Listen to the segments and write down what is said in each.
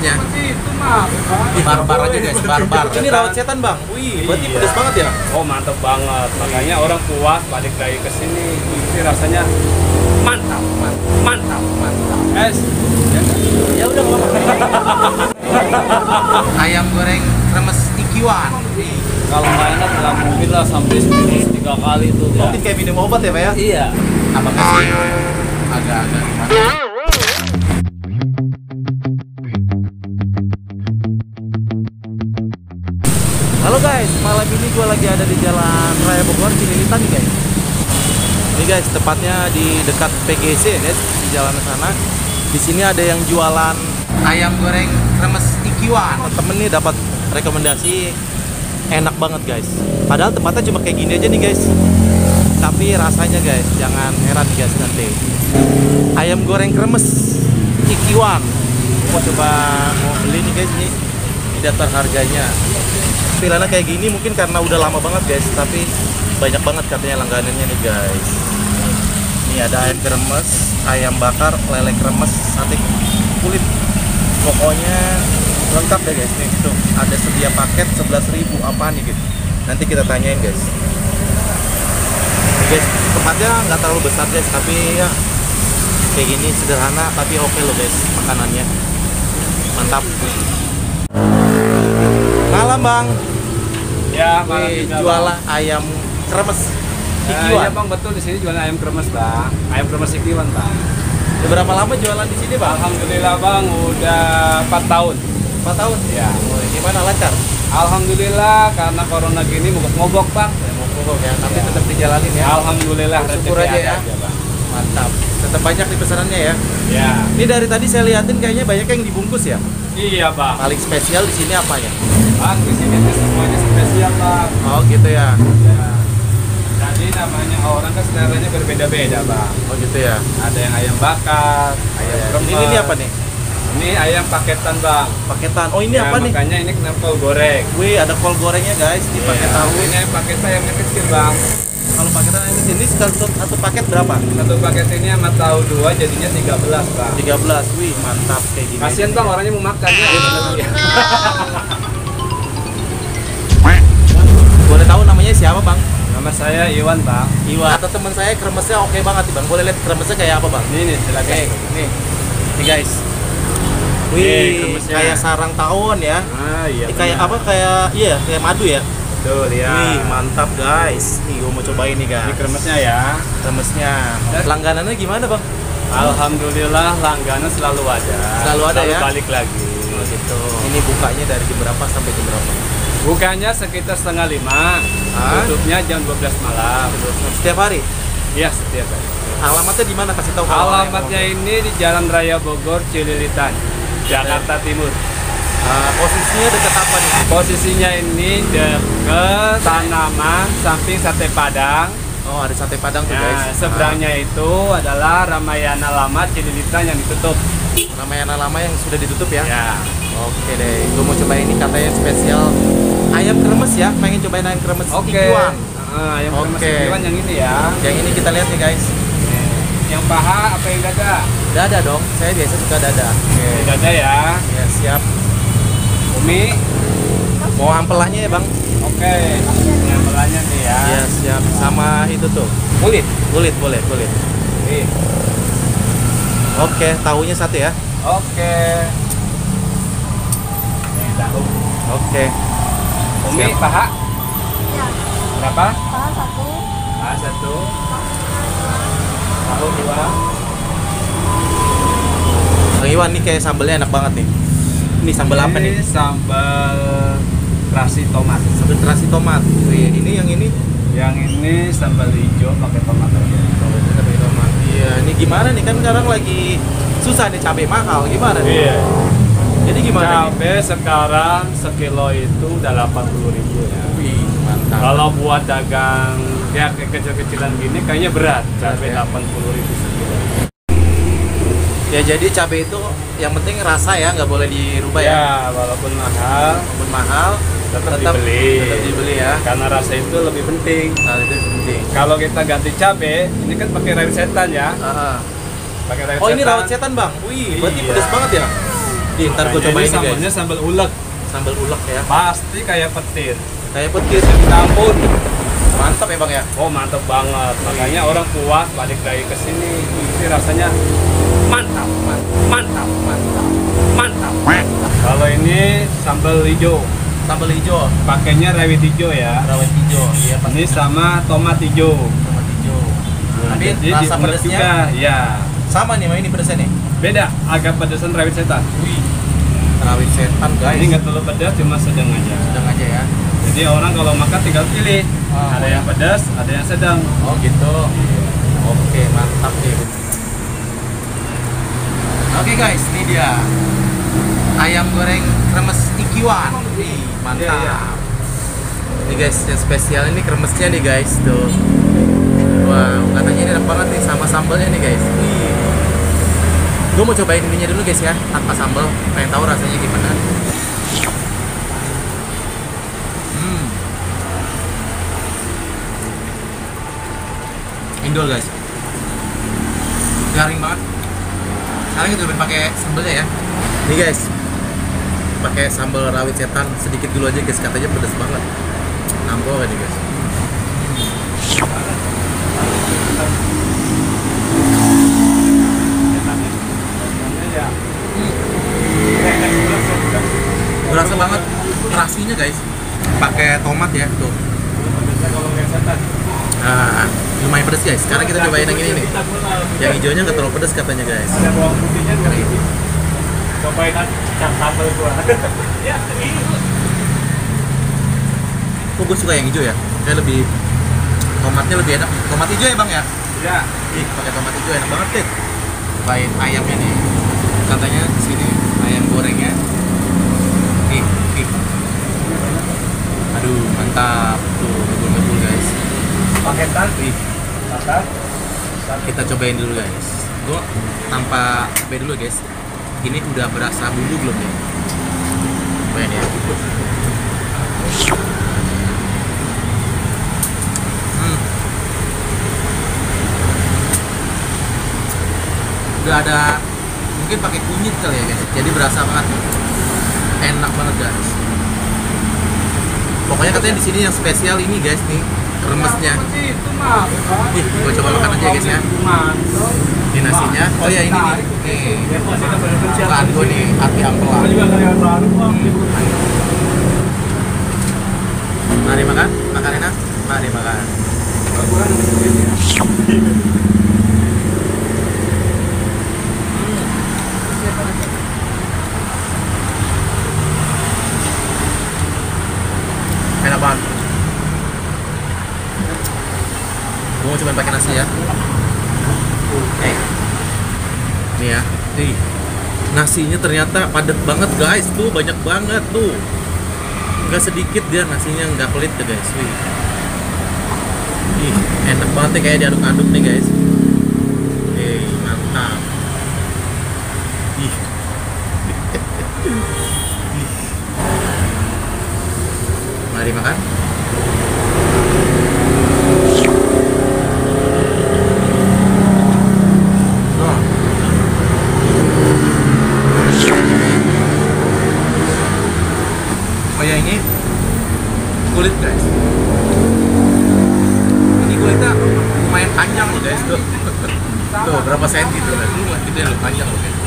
pedasnya. Itu mah Barbar aja guys, barbar. Ini rawat setan bang. Wih, berarti Iya. pedas banget ya? Oh mantap banget, makanya orang puas balik lagi ke sini. Ini rasanya mantap, mantap, mantap. Ya udah nggak apa-apa. Ayam goreng kremes Ikiwan. Kalau nggak enak nggak mungkin lah sampai seminggu 3 kali tuh. Mungkin kayak minum obat ya pak ya? Iya. Apakah sih agak-agak gimana? Halo guys, malam ini gue lagi ada di Jalan Raya Bogor, Cililitan nih guys. Ini guys, tepatnya di dekat PGC ya guys, di jalan sana. Di sini ada yang jualan Ayam goreng kremes Ikiwan. temen nih dapat rekomendasi enak banget guys. Padahal tempatnya cuma kayak gini aja nih guys. Tapi rasanya guys, jangan heran nih guys nanti. Ayam goreng kremes Ikiwan. Mau coba mau beli nih guys nih. Di daftar harganya. Pilihannya kayak gini mungkin karena udah lama banget guys, tapi banyak banget katanya langganannya nih guys. Ini ada ayam kremes, ayam bakar, lele kremes, sate kulit. Pokoknya lengkap deh guys nih. Tuh, ada sedia paket 11.000 apaan nih gitu. Nanti kita tanyain guys. Nih, guys, tempatnya nggak terlalu besar guys, tapi ya kayak gini sederhana tapi oke loh guys makanannya. Mantap. Malam bang. Ya, Wih, jualan ayam kremes Ikiwan. Iya bang, betul di sini jualan ayam kremes bang. Ayam kremes Ikiwan bang. Udah berapa lama jualan di sini bang? Alhamdulillah bang, udah 4 tahun. 4 tahun. Ya. Wih, gimana lancar? Alhamdulillah karena corona gini mogok-mogok bang. Ya, mogok ya, tapi Ya. tetap dijalanin ya. Alhamdulillah Bersyukur rezeki aja ya. ada bang. Mantap. Tetap banyak nih pesanannya ya. Ya. Ini dari tadi saya liatin kayaknya banyak yang dibungkus ya. Iya bang. Paling spesial di sini apa ya? Bang di sini tuh semuanya spesial bang. Oh gitu ya. Ya. Jadi namanya orang kan seleranya berbeda-beda bang. Oh gitu ya. Ada yang ayam bakar, ayam kremes. Ini apa nih? Ini ayam paketan bang. Paketan. Oh ini Ya, apa nih? makanya ini kena kol goreng. Wih, ada kol gorengnya guys di paket Ya, tahu. Ini ayam paketan ayamnya kecil bang. Kalau paketan ini sini satu paket berapa? Satu paket ini sama tahu 2 jadinya 13 bang. 13. Wih, mantap kayak gini. Kasian bang orangnya mau makan ya. Boleh tahu namanya siapa bang? Nama saya Iwan bang. Iwan. Kata teman saya kremesnya oke banget nih bang. Boleh lihat kremesnya kayak apa bang? Ini silakan. Nih, nih guys. Nih, Wih, kremesnya. kayak sarang tawon ya. Ah iya. Ini kayak benar. apa? Kayak madu ya. Betul ya. Wih, mantap guys. Nih, gue mau cobain nih guys. Ini kremesnya ya. Kremesnya. Langganannya gimana bang? Alhamdulillah langganan selalu ada. Selalu ada ya? Balik lagi. Oh gitu. Ini bukanya dari jam berapa sampai jam berapa? Bukanya sekitar 4:30. Ah? Tutupnya jam 12 malam. Setiap hari? Iya setiap hari. Alamatnya di mana? Kasih tahu kalau orang yang Alamatnya mau. ini di Jalan Raya Bogor, Cililitan, Jakarta Timur. Posisinya dekat apa nih? Posisinya ini dekat tanaman samping sate Padang. Oh, ada sate Padang tuh guys. Nah, seberangnya itu adalah Ramayana Lama Cililitan yang ditutup. Ramayana lama yang sudah ditutup ya? Ya. Oke deh, gue mau cobain ini katanya spesial ayam kremes ya, pengen cobain ayam kremes Oke. Ikiwan. Yang kremes Oke. Ikiwan yang ini ya. Yang ini kita lihat nih guys. Yang paha apa yang dada? Dada dong, saya biasa suka dada. Oke. Dada ya. Ya siap. Umi. Mau ampelannya ya bang? Oke. Yang belanya nih ya. Ya siap. Sama itu tuh. Kulit. Kulit boleh, kulit. Nih. Oke, tahunya satu ya. Oke. Ini tahu. Oke. Umi Siap. paha Ya, berapa? salah satu. Paha 1. Tahu 2. Bang Iwan nih kayak sambelnya enak banget nih. Ini sambel apa nih? Sambal terasi tomat. Sambal terasi tomat. Wih, ini yang ini Yang ini sambal hijau pakai tomat aja. cabai tomat. Iya, ini gimana nih kan sekarang lagi susah nih cabai mahal. Gimana nih? Iya. Jadi gimana nih? Cabai sekarang sekilo itu udah 80.000 ya. Wih, mantap. Kalau buat dagang ya kayak kecil-kecilan gini kayaknya berat. Cabai ya. 80.000 sekilo. Ya jadi cabai itu yang penting rasa ya, nggak boleh dirubah ya. Ya, walaupun mahal Walaupun mahal, tetap dibeli. Tetap dibeli ya. Karena rasa itu lebih penting. Nah, itu penting. Kalau kita ganti cabai, ini kan pakai rawit setan ya. Ah, ah. Pakai rawit Oh setan. ini rawat setan bang. Wih, berarti Iya. pedas banget ya. Ih, ntar gue Makanya cobain ini nih sambalnya guys. sambal ulek. Sambal ulek ya. Pasti kayak petir. Kayak petir. Ampun. Mantap ya bang ya. Oh mantap banget. Makanya orang puas balik lagi ke sini. Ini rasanya mantap, mantap, mantap, mantap. Kalau ini sambal hijau, Sambal hijau. pakainya rawit hijau ya. Rawit hijau. Iya pas Ini sama tomat hijau. tomat hijau. Tapi Jadi rasa diulek pedasnya juga, ya. sama nih, ini pedasnya nih. Beda, agak pedesan rawit setan. Wih, rawit setan guys. Ini nggak terlalu pedas, cuma sedang aja. Sedang aja ya. Jadi orang kalau makan tinggal pilih. Oh, Ada yang pedas, ada yang sedang. Oh gitu. Oke, mantap nih. Oke guys, ini dia ayam goreng kremes ikiwan. Nih, mantap. Iya, iya. Ini guys, yang spesial ini kremesnya nih guys, tuh. Wow, katanya ini enak banget nih sama sambalnya nih guys. Gue mau cobain ininya dulu guys ya, tanpa sambal. Pengen tahu rasanya gimana. Indol guys, garing banget. Sekarang kita coba pakai sambalnya ya. Nih guys, pakai sambal rawit setan sedikit dulu aja guys, katanya pedas banget. Nampol kan nih guys. Berasa banget terasinya guys. Pakai tomat ya tuh. Nah, lumayan pedas guys. Sekarang kita cobain yang ini nih. Yang hijaunya nggak terlalu pedas katanya guys. Ada bawang putihnya juga. Cobain aja sambal gua. Ya, Kok gue suka yang hijau ya? Kayak lebih tomatnya lebih enak. Tomat hijau ya bang ya? ya. Ih, pakai tomat hijau enak banget deh. Cobain ayamnya nih. Katanya di sini ayam gorengnya. Nih. Aduh, mantap. Tuh, ngebul-ngebul guys. Paketan. Ih, Mantap. kita cobain dulu guys. Gue tanpa cobain dulu guys. Ini udah berasa bumbu belum nih? Cobain ya. Udah ada mungkin pakai kunyit kali ya guys. Jadi berasa banget. Enak banget guys. Pokoknya katanya di sini yang spesial ini guys nih, remesnya. Itu mah. Nih, gua coba makan aja guys ya. Ini nasinya. Oh ya ini nih. Nih. Bukan gue nih hati ampela. juga karyawan baru. Mari makan, makan enak. Mari makan. Enak banget. Gue mau cobain pakai nasi ya. Nih ya. Nih. Nasinya ternyata padat banget guys. Tuh banyak banget tuh. Nggak sedikit dia nasinya, nggak pelit deh guys. Wih. Ih, enak banget nih kayak diaduk-aduk nih guys. Mantap. Ih. Mari makan. Oh ya, ini kulit guys. Ini kulitnya lumayan panjang loh guys tuh. Tuh berapa senti tuh kan? Lumayan gede loh, panjang loh guys.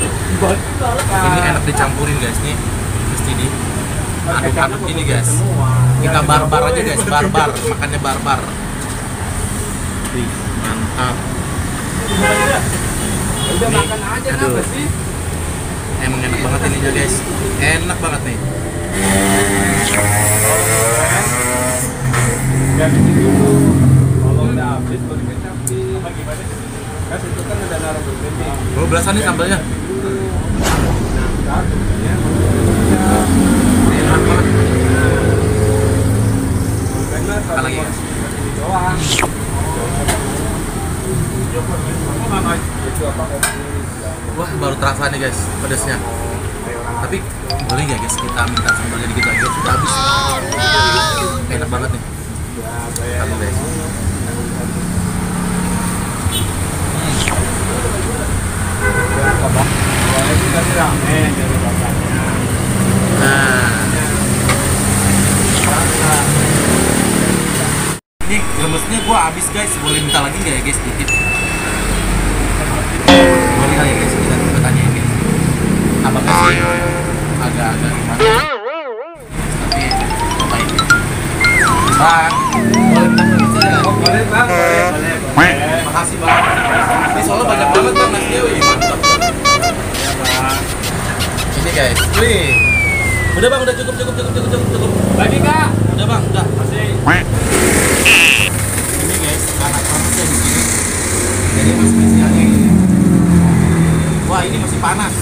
Ini enak dicampurin guys nih. Mesti di aduk-aduk ini guys. Kita barbar aja guys, barbar. Makannya barbar. Wih, mantap. Udah Nih, makan aja aduh. apa sih? Emang enak banget ini juga guys. Enak banget nih. Ya di situ dulu. Kalau udah habis baru kecapin. Apa gimana? Kan itu kan ada naruh bumbu nih. Oh, belasan nih sambalnya. Nah, ya. Enak banget. Karena Apa lagi, guys? ini doang. Itu apa kopi? Wah, baru terasa nih guys pedasnya. Tapi boleh nggak guys kita minta sambalnya dikit lagi? Udah habis. Enak banget nih. Kamu guys. Ini tadi ramen dari bapaknya. Soalnya gua habis guys, boleh minta lagi nggak ya guys dikit? Boleh kali ya guys, kita tanyain guys. Apakah sih agak-agak gimana? Tapi cobain. Bang, boleh minta pizza ya? Oh, boleh bang, boleh. Makasih bang. Ini soalnya banyak banget bang nasinya, wih mantap. Ya bang. Ini guys, wih. Udah bang, udah cukup. Lagi kak? Udah bang, udah. Masih. Ini guys, panas-panasnya di sini. Jadi masih isi angin. Wah ini masih panas.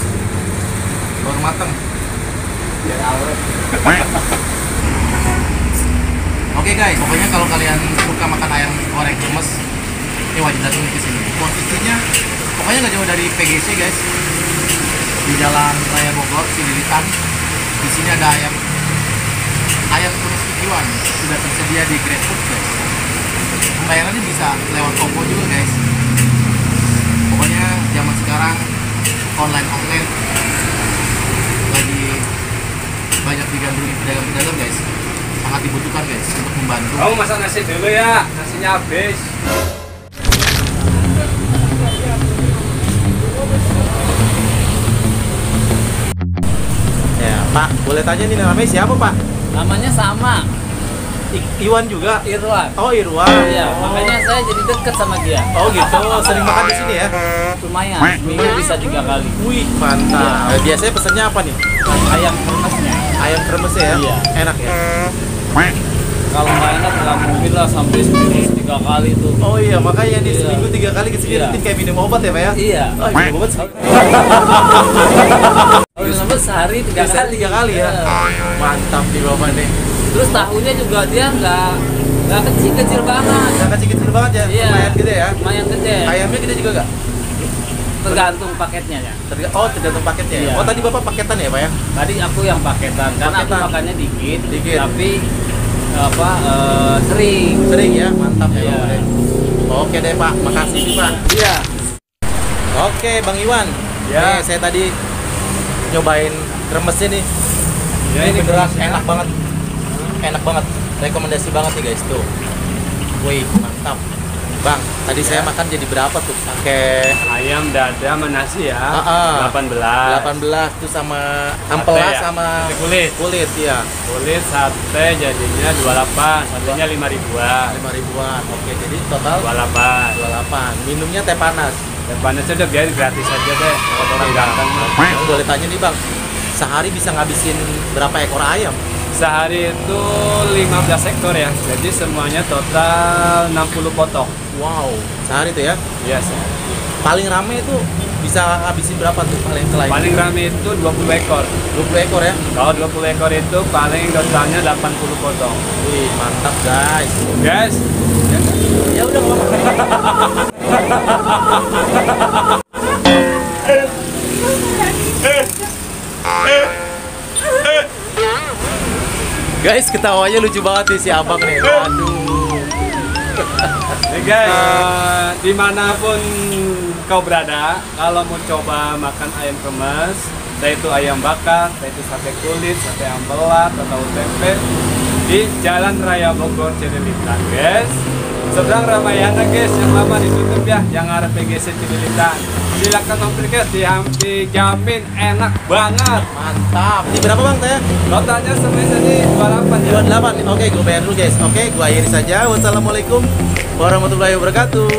Baru mateng. Ya awet. Oke guys, pokoknya kalau kalian suka makan ayam goreng kremes, ini wajib datang ke sini. Posisinya pokoknya nggak jauh dari PGC guys. Di Jalan Raya Bogor, Cililitan. Di sini ada ayam kremes Ikiwan, sudah tersedia di GrabFood guys. Pembayarannya bisa lewat Oppo juga guys. Pokoknya zaman sekarang online lagi banyak digandrungi pedagang-pedagang guys. Sangat dibutuhkan guys untuk membantu. Kamu masak nasi dulu ya, nasinya habis. Ya, Pak, boleh tanya nih namanya siapa, Pak? Namanya sama, Iwan juga. Irwan. Oh, Irwan. Iya, makanya saya jadi deket sama dia. Oh, gitu. Sering makan di sini ya? Lumayan, minggu bisa 3 kali. Wih, mantap. Biasanya pesennya apa nih? Ayam kremesnya. Ayam kremes ya? Iya. Enak ya? Kalau nggak enak nggak mungkin lah sampai seminggu 3 kali tuh. Oh iya, makanya nih Iya. seminggu 3 kali kesini Iya. rutin kayak minum obat ya, Pak ya? Iya. Oh, minum obat sih. Kalau nambah sehari 3 Biasanya kali. 3 kali ya? Iya. Mantap nih Bapak nih. Terus tahunya juga dia nggak kecil banget. Yang kecil-kecil banget ya? Iya. Lumayan gede ya? Lumayan gede. Ayamnya gede juga nggak? Tergantung paketnya ya. Oh, tergantung paketnya ya? Iya. Oh, tadi Bapak paketan ya, Pak ya? Tadi aku yang paketan karena aku Paketan. makannya dikit, Dikit. tapi sering. Sering ya? Mantap ya, Iya. Bapak deh. Oke deh, Pak. Makasih nih, Pak. Iya. Oke, Bang Iwan. Ya. Nih, saya tadi nyobain kremesnya nih. Ya, ini ini beneran kremesnya. enak banget. Enak banget. Rekomendasi banget nih guys tuh. Wih, mantap. Bang, tadi saya makan jadi berapa tuh? Pakai Ayam dada sama nasi ya. 18 18. tuh sama ampela ya? sama Nasi kulit. kulit ya. Kulit sate jadinya 28, satenya 5 ribuan. 5 ribuan. Oke, jadi total 28. 28. Minumnya teh panas. Dan panasnya udah biar gratis aja deh. Kalau orang ganteng mah. Boleh tanya nih, Bang. Sehari bisa ngabisin berapa ekor ayam? Sehari itu 15 ekor ya. Jadi semuanya total 60 potong. Wow, sehari tuh ya. Iya sih. Paling rame itu bisa ngabisin berapa tuh paling selain? Paling rame itu 20 ekor. 20 ekor ya. Kalau 20 ekor itu paling totalnya 80 potong. Wih, mantap guys. Guys, Ya udah nggak apa-apa. Guys, ketawanya lucu banget nih si abang nih. Waduh. hey guys, dimanapun kau berada, kalau mau coba makan ayam kremes, entah itu ayam bakar, entah itu sate kulit, sate ambelat, atau tempe, di Jalan Raya Bogor Cililitan, guys. Seberang Ramayana, guys, yang lama ditutup ya, yang arah PGC Cililitan. Silakan mampir guys, dijamin enak banget. Mantap. Ini berapa bang teh? Totalnya semuanya jadi 28 ya. 28. Oke, gue bayar dulu guys. Oke, gue akhiri saja. Wassalamualaikum warahmatullahi wabarakatuh.